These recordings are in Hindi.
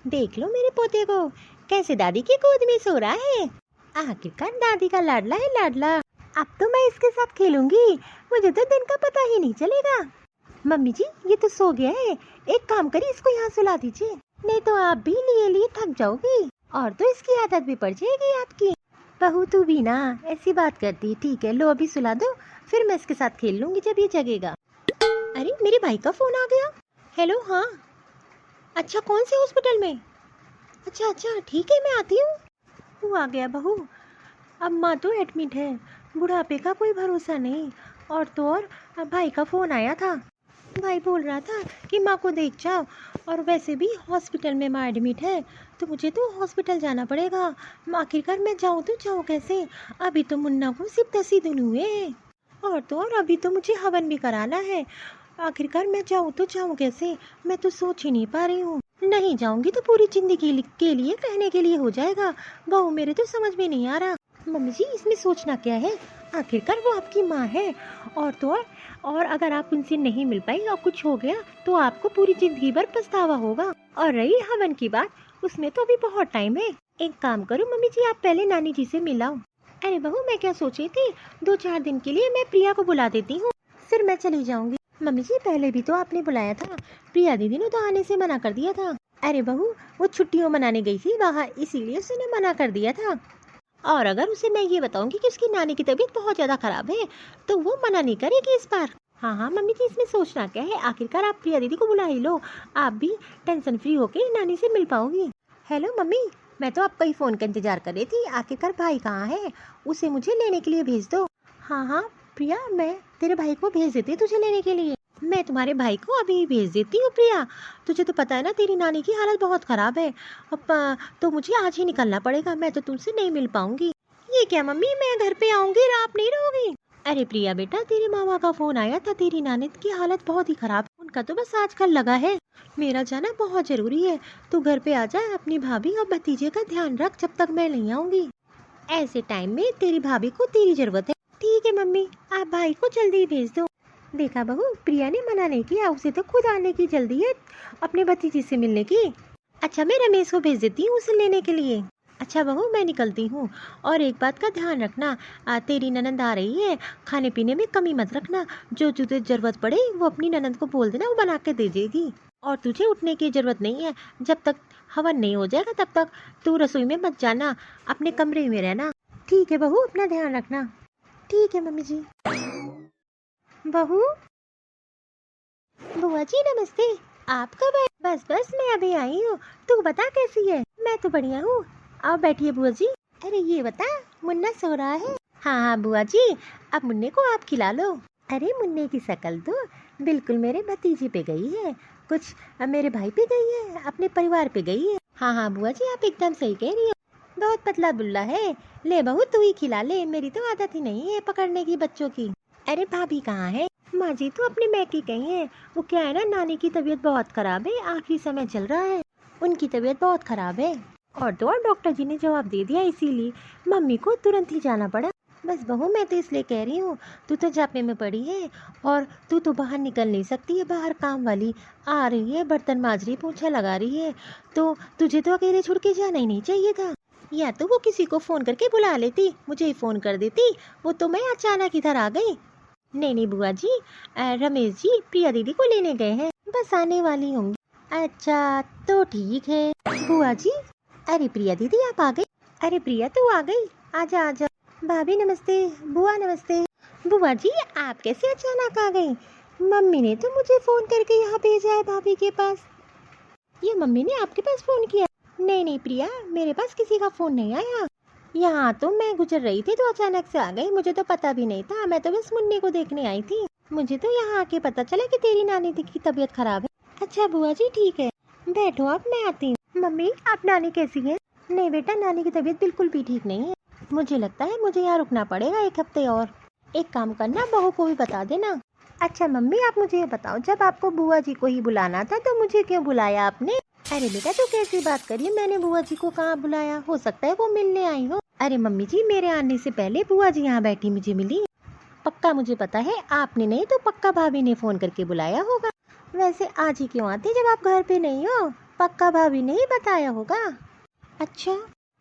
देख लो मेरे पोते को, कैसे दादी की गोद में सो रहा है। आखिरकार दादी का लाडला है लाडला। अब तो मैं इसके साथ खेलूंगी, मुझे तो दिन का पता ही नहीं चलेगा। मम्मी जी ये तो सो गया है, एक काम करिए इसको यहाँ सुला दीजिए, नहीं तो आप भी लिए लिए थक जाओगी और तो इसकी आदत भी पड़ जाएगी आपकी। बहू तू भी ना ऐसी बात करती। ठीक है लो अभी सुला दो, फिर मैं इसके साथ खेल लूंगी जब ये जगेगा। अरे मेरे भाई का फोन आ गया। हेलो हाँ, अच्छा कौन से हॉस्पिटल में? अच्छा ठीक है मैं आती हूँ। वो आ गया बहू, अब माँ तो एडमिट है, बुढ़ापे का कोई भरोसा नहीं। और तो और भाई का फ़ोन आया था, भाई बोल रहा था कि माँ को देख जाओ, और वैसे भी हॉस्पिटल में माँ एडमिट है तो मुझे तो हॉस्पिटल जाना पड़ेगा। आखिरकार मैं जाऊँ तो जाऊँ कैसे, अभी तो मुन्ना को सिर्फ 10 ही दिन हुए हैं, और तो और अभी तो मुझे हवन भी कराना है। आखिरकार मैं जाऊँ तो जाऊँ कैसे, मैं तो सोच ही नहीं पा रही हूँ। नहीं जाऊँगी तो पूरी जिंदगी के लिए कहने के लिए हो जाएगा। बहू मेरे तो समझ में नहीं आ रहा। मम्मी जी इसमें सोचना क्या है, आखिरकार वो आपकी माँ है, और तो और अगर आप उनसे नहीं मिल पाई और कुछ हो गया तो आपको पूरी जिंदगी भर पछतावा होगा। और रही हवन की बात, उसमें तो अभी बहुत टाइम है। एक काम करो मम्मी जी, आप पहले नानी जी से मिलाओ। अरे बहू मैं क्या सोच रही थी, 2-4 दिन के लिए मैं प्रिया को बुला देती हूँ, फिर मैं चली जाऊंगी। मम्मी जी पहले भी तो आपने बुलाया था, प्रिया दीदी ने तो आने से मना कर दिया था। अरे बहू वो छुट्टियों मनाने गई थी बाहर, इसीलिए उसने मना कर दिया था। और अगर उसे मैं ये बताऊंगी कि उसकी नानी की तबीयत बहुत ज़्यादा खराब है तो वो मना नहीं करेगी इस बार। हाँ मम्मी जी इसमें सोचना क्या है, आखिरकार आप प्रिया दीदी को बुला ही लो, आप भी टेंशन फ्री होके नानी से मिल पाओगी। हेलो मम्मी, मैं तो आपका ही फ़ोन का इंतजार कर रही थी, आखिरकार भाई कहाँ है, उसे मुझे लेने के लिए भेज दो। हाँ प्रिया मैं तेरे भाई को भेज देती तुझे लेने के लिए, मैं तुम्हारे भाई को अभी भेज देती हूँ। प्रिया तुझे तो पता है ना तेरी नानी की हालत बहुत ख़राब है, अब तो मुझे आज ही निकलना पड़ेगा, मैं तो तुमसे नहीं मिल पाऊंगी। ये क्या मम्मी, मैं घर पे आऊंगी और आप नहीं रहोगी? अरे प्रिया बेटा तेरे मामा का फ़ोन आया था, तेरी नानी की हालत बहुत ही ख़राब है, उनका तो बस आजकल लगा है, मेरा जाना बहुत ज़रूरी है। तू घर पे आ जाए, अपनी भाभी और भतीजे का ध्यान रख जब तक मैं नहीं आऊँगी। ऐसे टाइम में तेरी भाभी को तेरी ज़रूरत है। ठीक है मम्मी, आप भाई को जल्दी भेज दो। देखा बहू, प्रिया ने मना नहीं किया, उसे तो खुद आने की जल्दी है अपने भतीजे से मिलने की। अच्छा मैं रमेश को भेज देती हूँ उसे लेने के लिए। अच्छा बहू मैं निकलती हूँ, और एक बात का ध्यान रखना, तेरी ननंद आ रही है, खाने पीने में कमी मत रखना, जो तुझे ज़रूरत पड़े वो अपनी ननंद को बोल देना, वो बना के दे देगी। और तुझे उठने की ज़रूरत नहीं है, जब तक हवन नहीं हो जाएगा तब तक तू रसोई में मत जाना, अपने कमरे में रहना। ठीक है बहू, अपना ध्यान रखना। ठीक है मम्मी जी। बहू, बुआ जी नमस्ते, आप कब आए? बस मैं अभी आई हूँ, तू बता कैसी है? मैं तो बढ़िया हूँ, आओ बैठिए बुआ जी। अरे ये बता, मुन्ना सो रहा है? हाँ बुआ जी, अब मुन्ने को आप खिला लो। अरे मुन्ने की शक्ल तो बिल्कुल मेरे भतीजे पे गई है, कुछ मेरे भाई पे गई है, अपने परिवार पे गई है। हाँ बुआ जी आप एकदम सही कह रही हो, बहुत पतला दुल्ला है। ले बहू तू ही खिला ले, मेरी तो आदत ही नहीं है पकड़ने की बच्चों की। अरे भाभी कहाँ है? माँ जी तो अपने मैके गई हैं, वो क्या है ना, नानी की तबीयत बहुत खराब है, आखिरी समय चल रहा है, उनकी तबीयत बहुत खराब है, और तो और डॉक्टर जी ने जवाब दे दिया, इसीलिए मम्मी को तुरंत ही जाना पड़ा। बस बहू मैं तो इसलिए कह रही हूँ, तू तो जापे में पड़ी है और तू तो बाहर निकल नहीं सकती है, बाहर काम वाली आ रही है, बर्तन माज रही, पोछा लगा रही है, तो तुझे तो अकेले छोड़ के जाना ही नहीं चाहिए था, या तो वो किसी को फ़ोन करके बुला लेती, मुझे ही फ़ोन कर देती, वो तो मैं अचानक इधर आ गई। नहीं बुआ जी, रमेश जी प्रिया दीदी को लेने गए हैं, बस आने वाली होंगी। अच्छा तो ठीक है बुआ जी। अरे प्रिया दीदी आप आ गई? अरे प्रिया तू आ गई, आजा आजा। भाभी नमस्ते, बुआ नमस्ते। बुआ जी आप कैसे अचानक आ गई? मम्मी ने तो मुझे फ़ोन करके यहाँ भेजा है भाभी के पास। ये मम्मी ने आपके पास फ़ोन किया? नहीं प्रिया, मेरे पास किसी का फ़ोन नहीं आया, यहाँ तो मैं गुजर रही थी तो अचानक से आ गई, मुझे तो पता भी नहीं था, मैं तो बस मुन्ने को देखने आई थी, मुझे तो यहाँ आके पता चला कि तेरी नानी की तबीयत खराब है। अच्छा बुआ जी ठीक है, बैठो आप, मैं आती हूँ। मम्मी आप नानी कैसी है? नहीं बेटा, नानी की तबीयत बिल्कुल भी ठीक नहीं है, मुझे लगता है मुझे यहाँ रुकना पड़ेगा 1 हफ्ते और। एक काम करना, बहू को भी बता देना। अच्छा मम्मी आप मुझे ये बताओ, जब आपको बुआ जी को ही बुलाना था तो मुझे क्यों बुलाया आपने? अरे बेटा तो कैसी बात करिए, मैंने बुआ जी को कहाँ बुलाया, हो सकता है वो मिलने आई हो। अरे मम्मी जी मेरे आने से पहले बुआ जी यहाँ बैठी मुझे मिली, पक्का मुझे पता है, आपने नहीं तो पक्का भाभी ने फ़ोन करके बुलाया होगा। वैसे आज ही क्यों आती जब आप घर पे नहीं हो? पक्का भाभी ने ही बताया होगा। अच्छा,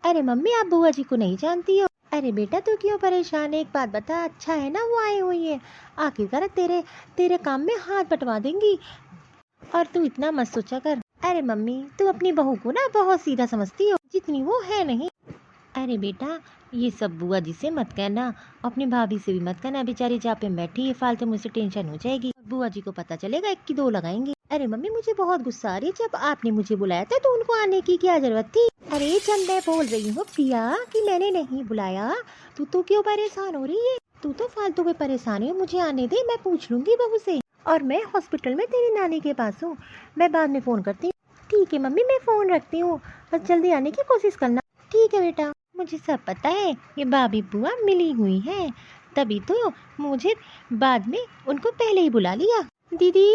अरे मम्मी आप बुआ जी को नहीं जानती हो? अरे बेटा तू क्यों परेशान है, एक बात बता, अच्छा है ना वो आई हुई है, आखिरकार तेरे तेरे काम में हाथ बटवा देंगी। और तू इतना मत सोचा कर। अरे मम्मी तू अपनी बहू को ना बहुत सीधा समझती हो, जितनी वो है नहीं। अरे बेटा ये सब बुआ जी से मत कहना, अपनी भाभी से भी मत कहना, बेचारी जहाँ पे बैठी है फालतू मुझसे टेंशन हो जाएगी, बुआ जी को पता चलेगा एक की दो लगाएंगे। अरे मम्मी मुझे बहुत गुस्सा आ रही है, जब आपने मुझे बुलाया था तो उनको आने की क्या जरूरत थी? अरे जब मैं बोल रही हूँ प्रिया कि मैंने नहीं बुलाया, तू तो क्यों परेशान हो रही है? तू तो फालतू में परेशान है, मुझे आने दे, मैं पूछ लूंगी बहू से। और मैं हॉस्पिटल में तेरी नानी के पास हूँ, मैं बाद में फ़ोन करती हूँ। ठीक है मम्मी मैं फ़ोन रखती हूँ, बस जल्दी आने की कोशिश करना। ठीक है बेटा, मुझे सब पता है, ये भाभी बुआ मिली हुई हैं, तभी तो मुझे बाद में उनको पहले ही बुला लिया। दीदी,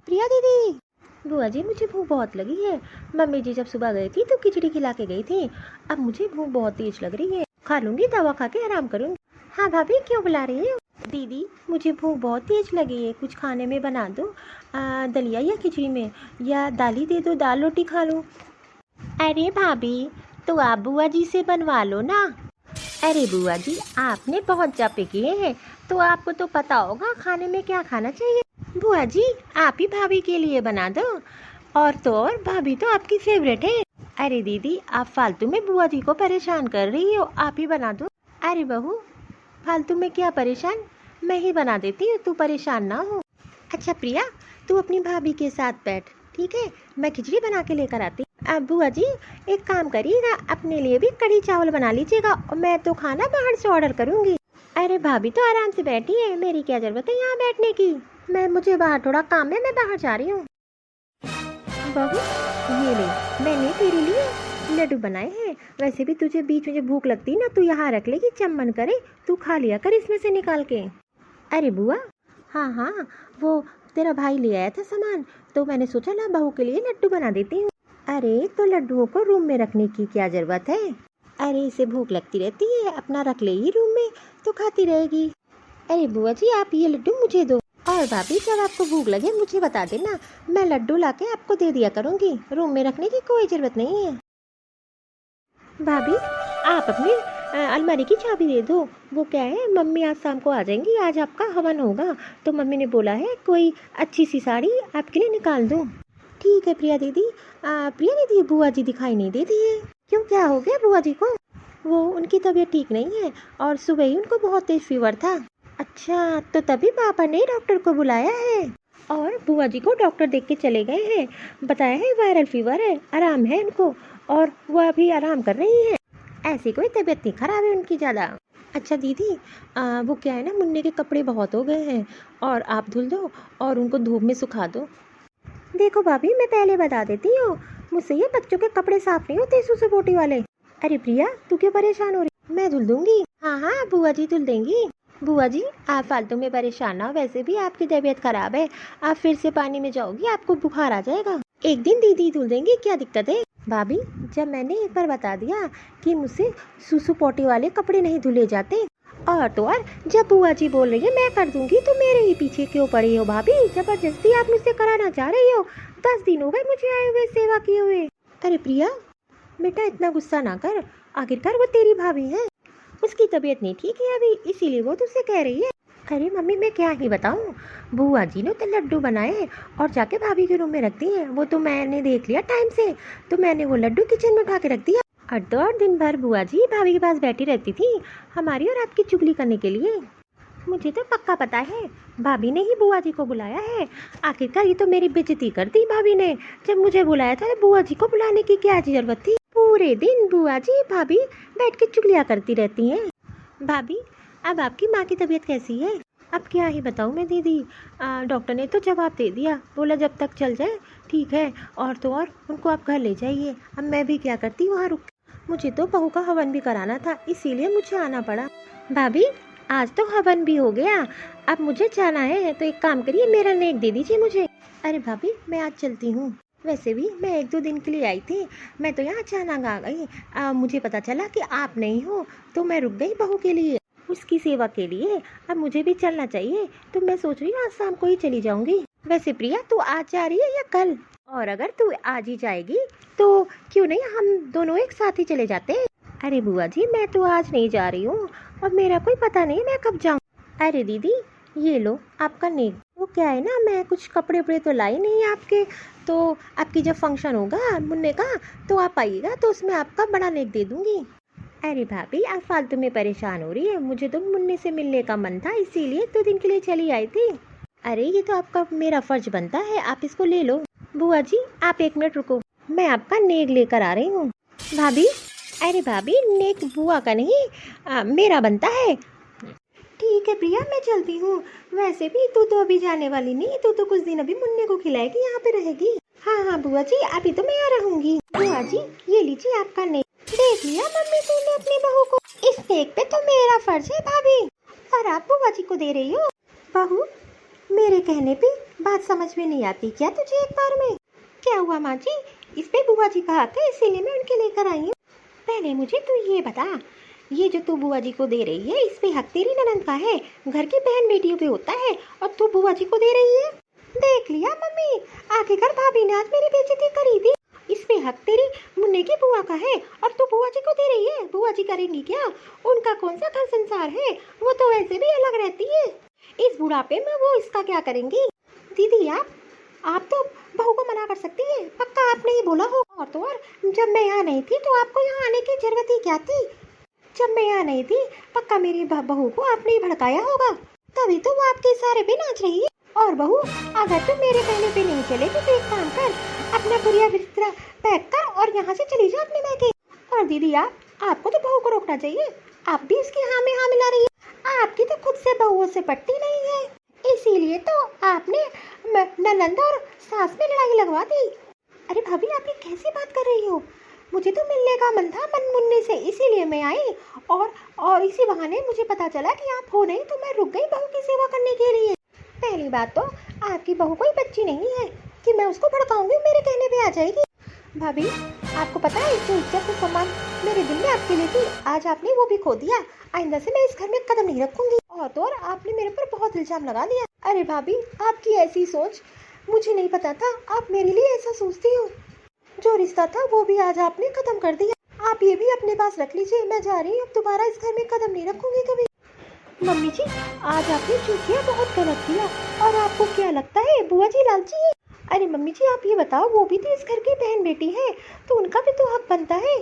प्रिया दीदी। बुआ जी मुझे भूख बहुत लगी है, मम्मी जी जब सुबह गई थी तो खिचड़ी खिला के गई थी, अब मुझे भूख बहुत तेज लग रही है, खा लूँगी, दवा खा के आराम करूँगी। हाँ भाभी क्यों बुला रही हो? दीदी मुझे भूख बहुत तेज लगी है, कुछ खाने में बना दो, दलिया या खिचड़ी में, या दाल ही दे दो, दाल रोटी खा लूँ। अरे भाभी तो आप बुआ जी से बनवा लो ना। अरे बुआ जी आपने बहुत जापे किए हैं, तो आपको तो पता होगा खाने में क्या खाना चाहिए। बुआ जी आप ही भाभी के लिए बना दो, और तो और भाभी तो आपकी फेवरेट है। अरे दीदी आप फालतू में बुआ जी को परेशान कर रही हो, आप ही बना दो। अरे बहू फालतू में क्या परेशान, मैं ही बना देती हूँ, तू परेशान ना हो। अच्छा प्रिया तू अपनी भाभी के साथ बैठ, ठीक है, मैं खिचड़ी बना के लेकर आती। अब बुआ जी एक काम करिएगा, अपने लिए भी कढ़ी चावल बना लीजिएगा, और मैं तो खाना बाहर से ऑर्डर करूँगी। अरे भाभी तो आराम से बैठी है, मेरी क्या ज़रूरत है यहाँ बैठने की, मुझे बाहर थोड़ा काम है, मैं बाहर जा रही हूँ। बहू ये ले, मैंने तेरे लिए लड्डू बनाए हैं, वैसे भी तुझे बीच में जब भूख लगती ना, तू यहाँ रख लेगी, जब मन करे तू खा लिया कर इसमें से निकाल के। अरे बुआ हाँ हाँ, वो तेरा भाई ले आया था सामान, तो मैंने सोचा ना बहू के लिए लड्डू बना देती हूँ। अरे तो लड्डुओं को रूम में रखने की क्या ज़रूरत है? अरे इसे भूख लगती रहती है, अपना रख लेगी रूम में तो खाती रहेगी। अरे बुआ जी आप ये लड्डू मुझे दो, और भाभी जब आपको भूख लगे मुझे बता देना, मैं लड्डू लाके आपको दे दिया करूँगी, रूम में रखने की कोई ज़रूरत नहीं है। भाभी आप अपनी अलमारी की चाबी दे दो, वो क्या है मम्मी आज शाम को आ जाएंगी, आज आपका हवन होगा, तो मम्मी ने बोला है कोई अच्छी सी साड़ी आपके लिए निकाल दूँ। ठीक है प्रिया दीदी। प्रिया दीदी बुआ जी दिखाई नहीं देती है, क्यों क्या हो गया बुआ जी को? वो उनकी तबीयत ठीक नहीं है, और सुबह ही उनको बहुत तेज फीवर था। अच्छा तो तभी पापा ने डॉक्टर को बुलाया है, और बुआ जी को डॉक्टर देख के चले गए हैं, बताया है वायरल फीवर है, आराम है उनको, और वो अभी आराम कर रही हैं, ऐसी कोई तबीयत नहीं खराब है उनकी ज़्यादा। अच्छा दीदी वो क्या है ना, मुन्ने के कपड़े बहुत हो गए हैं, और आप धुल दो और उनको धूप में सुखा दो। देखो भाभी मैं पहले बता देती हूँ, मुझसे ये बच्चों के कपड़े साफ नहीं होते सुसु पोटी वाले। अरे प्रिया तू क्यों परेशान हो रही, मैं धुल दूंगी। हाँ हाँ बुआ जी धुल देंगी। बुआ जी आप फालतू में परेशान ना हो, वैसे भी आपकी तबीयत खराब है, आप फिर से पानी में जाओगी आपको बुखार आ जाएगा, एक दिन दीदी धुल देंगी, क्या दिक्कत है? भाभी जब मैंने एक बार बता दिया कि मुझसे सुसु पोटी वाले कपड़े नहीं धुले जाते, और तो और जब बुआ जी बोल रही है मैं कर दूंगी, तो मेरे ही पीछे क्यों पड़ी हो भाभी, जबरदस्ती आप मुझसे कराना चाह रही हो, 10 दिन हो गए मुझे आए हुए सेवा किए हुए। अरे प्रिया बेटा इतना गुस्सा ना कर, आखिरकार वो तेरी भाभी है, उसकी तबीयत नहीं ठीक है अभी, इसीलिए वो तुझसे कह रही है। अरे मम्मी मैं क्या ही बताऊँ, बुआ जी ने तो लड्डू बनाए और जाके भाभी के रूम में रख दिए, वो तो मैंने देख लिया टाइम से, तो मैंने वो लड्डू किचन में उठा के रख दिया, और 2 दिन भर बुआ जी भाभी के पास बैठी रहती थी हमारी और आपकी चुगली करने के लिए। मुझे तो पक्का पता है भाभी ने ही बुआ जी को बुलाया है, आखिरकार ये तो मेरी बेइज्जती कर दी भाभी ने, जब मुझे बुलाया था बुआ जी को बुलाने की क्या जरूरत थी, पूरे दिन बुआ जी भाभी बैठ के चुगलियाँ करती रहती हैं। भाभी अब आपकी माँ की तबीयत कैसी है? अब क्या ही बताऊँ मैं दीदी, डॉक्टर ने तो जवाब दे दिया, बोला जब तक चल जाए ठीक है, और तो और उनको आप घर ले जाइए। अब मैं भी क्या करती वहाँ रुक, मुझे तो बहू का हवन भी कराना था, इसीलिए मुझे आना पड़ा। भाभी आज तो हवन भी हो गया, अब मुझे जाना है, तो एक काम करिए मेरा नेक दे दीजिए मुझे। अरे भाभी मैं आज चलती हूँ, वैसे भी मैं 1-2 दिन के लिए आई थी, मैं तो यहाँ अचानक आ गई, मुझे पता चला कि आप नहीं हो, तो मैं रुक गई बहू के लिए, उसकी सेवा के लिए, अब मुझे भी चलना चाहिए, तो मैं सोच रही हूँ आज शाम को ही चली जाऊँगी। वैसे प्रिया तू आज जा रही है या कल? और अगर तू आज ही जाएगी तो क्यों नहीं हम दोनों एक साथ ही चले जाते हैं। अरे बुआ जी मैं तो आज नहीं जा रही हूँ और मेरा कोई पता नहीं मैं कब जाऊँ। अरे दीदी ये लो आपका नेक। वो क्या है ना मैं कुछ कपड़े वपड़े तो लाई नहीं आपके, तो आपकी जब फंक्शन होगा मुन्ने का तो आप आइएगा तो उसमें आपका बड़ा नेक दे दूँगी। अरे भाभी आप फालतू में परेशान हो रही है, मुझे तो मुन्ने से मिलने का मन था इसीलिए 2 दिन के लिए चली आई थी। अरे ये तो आपका मेरा फर्ज बनता है, आप इसको ले लो। बुआ जी आप 1 मिनट रुको, मैं आपका नेक लेकर आ रही हूँ। भाभी अरे भाभी नेक बुआ का नहीं मेरा बनता है। ठीक है प्रिया मैं चलती हूँ, वैसे भी तू तो अभी जाने वाली नहीं, तू तो कुछ दिन अभी मुन्ने को खिलाएगी, यहाँ पे रहेगी। हाँ हाँ बुआ जी अभी तो मैं आ रहूँगी। बुआ जी ये लीजिए आपका नेक। देख लिया मम्मी तूने अपनी बहू को, इस नेक पे तो मेरा फर्ज है भाभी, और आप बुआ जी को दे रही हो। बहू मेरे कहने पे बात समझ में नहीं आती क्या तुझे एक बार में? क्या हुआ माँ जी, इस पे बुआ जी का हक है इसीलिए मैं उनके लेकर आई हूँ। पहले मुझे तू ये बता, ये जो तू बुआ जी को दे रही है इस पे हक तेरी ननद का है, घर की बहन बेटियों पे होता है और तू बुआ जी को दे रही है। देख लिया मम्मी आखिरकार भाभी ने आज मेरी बेइज्जती करी थी, इस पे हक तेरी मुन्ने की बुआ का है और तू बुआ जी को दे रही है। बुआ जी करेंगी क्या, उनका कौन सा घर संसार है, वो तो वैसे भी अलग रहती है, इस बुढ़ापे में वो इसका क्या करेंगी। दीदी आप तो बहू को मना कर सकती है, पक्का आपने ही बोला हो। और तो और जब मैं यहाँ नहीं थी तो आपको यहाँ आने की जरूरत ही क्या थी, जब मैं यहाँ नहीं थी पक्का मेरी बहू को आपने ही भड़काया होगा, तभी तो वो आपके इशारे पे नाच रही है। और बहू अगर तुम मेरे कहने पे नहीं चलेगी तो एक काम कर, अपना बुरिया बिस्तरा पैक कर और यहाँ से चली जा अपने मैके। और दीदी आपको तो बहू को रोकना चाहिए, आप भी इसकी हाँ में हाँ मिला रही है, आपकी तो खुद से बहुओं से पटती नहीं है, इसीलिए तो आपने ननद और सास में लड़ाई लगवा दी। अरे भाभी आप ये कैसी बात कर रही हो, मुझे तो मिलने का मन था मन मुन्ने से इसीलिए मैं आई, और इसी बहाने मुझे पता चला कि आप हो नहीं तो मैं रुक गई बहू की सेवा करने के लिए। पहली बात तो आपकी बहू कोई बच्ची नहीं है कि मैं उसको भड़काऊंगी मेरे कहने पे आ जाएगी। भाभी आपको पता है जो इज्जत और सम्मान मेरे दिल में आपके लिए थी आज आपने वो भी खो दिया, आइंदा से मैं इस घर में कदम नहीं रखूंगी। और तो और आपने मेरे पर बहुत इल्जाम लगा दिया। अरे भाभी आपकी ऐसी सोच, मुझे नहीं पता था आप मेरे लिए ऐसा सोचती हो, जो रिश्ता था वो भी आज आपने खत्म कर दिया, आप ये भी अपने पास रख लीजिए, मैं जा रही हूँ, अब दोबारा इस घर में कदम नहीं रखूंगी कभी। मम्मी जी आज आपने जो किया बहुत गलत किया, और आपको क्या लगता है बुआ जी लालची है? अरे मम्मी जी आप ये बताओ वो भी तो इस घर की बहन बेटी है तो उनका भी तो हक बनता है,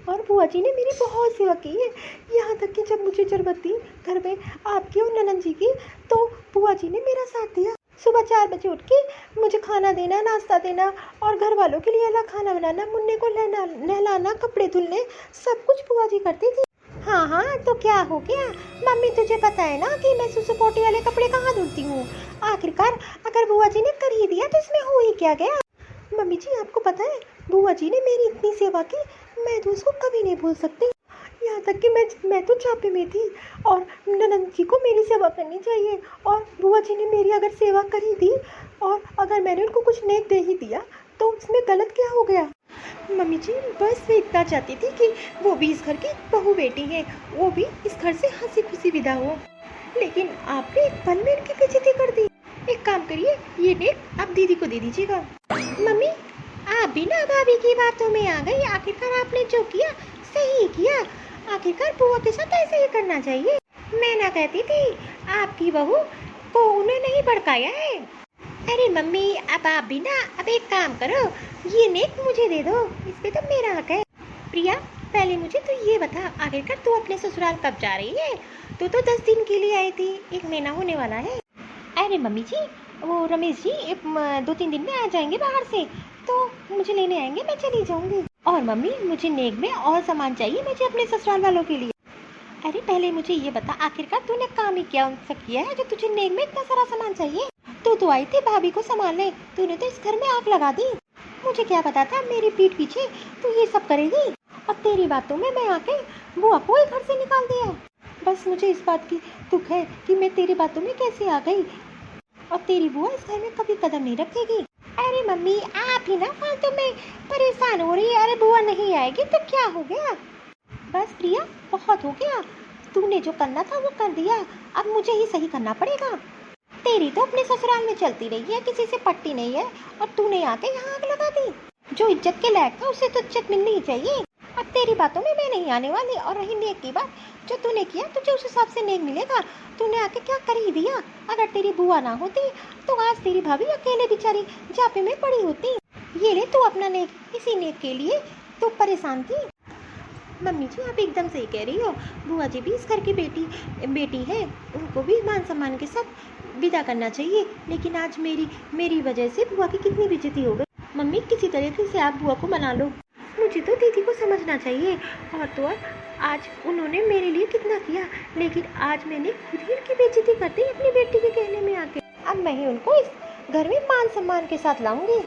और बुआ जी ने मेरी बहुत सेवा की है, यहाँ तक कि जब मुझे जरूरत थी घर में आपकी और ननद जी की तो बुआ जी ने मेरा साथ दिया। सुबह 4 बजे उठ के मुझे खाना देना, नाश्ता देना और घर वालों के लिए अलग खाना बनाना, मुन्ने को नहलाना, कपड़े धुलने, सब कुछ बुआ जी करती थी। हाँ तो क्या हो गया मम्मी, तुझे पता है ना कि मैं सुसु पोटी वाले कपड़े कहाँ धुलती हूँ, आखिरकार अगर बुआ जी ने कर ही दिया तो इसमें हो ही क्या गया। मम्मी जी आपको पता है बुआ जी ने मेरी इतनी सेवा की, मैं तो उसको कभी नहीं भूल सकती, यहाँ तक कि मैं तो चापे में थी और ननद जी को मेरी सेवा करनी चाहिए, और बुआ जी ने मेरी अगर सेवा करी दी और अगर मैंने उनको कुछ नेक दे ही दिया तो उसमें गलत क्या हो गया। मम्मी जी बस मैं इतना चाहती थी कि वो भी इस घर की बहू बेटी है, वो भी इस घर से हंसी खुशी विदा हो, लेकिन आपने एक पल में उनकी बेइज्जती कर दी। एक काम करिए ये नेक आप दीदी को दे दीजिएगा। मम्मी आप भी ना भाभी की बातों में आ गई, आखिरकार आपने जो किया सही किया, आखिरकार बुआ के साथ ऐसे ही करना चाहिए। मैं ना कहती थी आपकी बहू को उन्होंने नहीं भड़काया है। अरे मम्मी अब आप भी ना, अब एक काम करो ये नेक मुझे दे दो, इस पे तो मेरा हक है। प्रिया पहले मुझे तो ये बता आखिरकार तू अपने ससुराल कब जा रही है, तू तो 10 दिन के लिए आई थी, 1 महीना होने वाला है। अरे मम्मी जी वो रमेश जी 2-3 दिन में आ जाएंगे बाहर से, तो मुझे लेने आएंगे, मैं चली जाऊंगी। और मम्मी मुझे नेक में और सामान चाहिए मुझे अपने ससुराल वालों के लिए। अरे पहले मुझे ये बता आखिरकार तूने काम ही क्या उनसे किया है जो तुझे नेक में इतना सारा सामान चाहिए। तू तो आई थी भाभी को संभालने, तूने तो इस घर में आग लगा दी, मुझे क्या पता था मेरी पीठ पीछे तू ये सब करेगी, और तेरी बातों में मैं आके बुआ को ही घर से निकाल दिया। बस मुझे इस बात की दुख है कि मैं तेरी बातों में कैसे आ गई, और तेरी बुआ इस घर में कभी कदम नहीं रखेगी। अरे मम्मी आप ही ना फालतू में परेशान हो रही है, अरे बुआ नहीं आएगी तो क्या हो गया। बस प्रिया बहुत हो गया, तूने जो करना था वो कर दिया, अब मुझे ही सही करना पड़ेगा। तेरी तो अपने ससुराल में चलती रही है, किसी से पट्टी नहीं है, और तूने आके यहाँ आग लगा दी। जो इज्जत के लायक था उसे तो इज्जत मिलनी ही चाहिए। अब तेरी बातों में मैं नहीं आने वाली। और रही नेक की बात, जो तूने किया तुझे उस हिसाब से नेक मिलेगा। तूने आके क्या कर ही दिया। अगर तेरी बुआ ना होती तो आज तेरी भाभी अकेले बेचारी जापे में पड़ी होती। ये ले तू अपना नेक, इसी नेक के लिए तू परेशान थी। मम्मी जी आप एकदम सही कह रही हो। बुआ जी भी इस घर की बेटी है, उनको भी मान सम्मान के साथ विदा करना चाहिए। लेकिन आज मेरी वजह से बुआ की कितनी बेइज्जती हो गई। मम्मी किसी तरीके से आप बुआ को मना लो। मुझे तो दीदी को समझना चाहिए। और तो और आज उन्होंने मेरे लिए कितना किया, लेकिन आज मैंने खुद ही उनकी बेइज्जती कर दी अपनी बेटी के कहने में आके। अब मैं ही उनको इस घर में मान सम्मान के साथ लाऊंगी।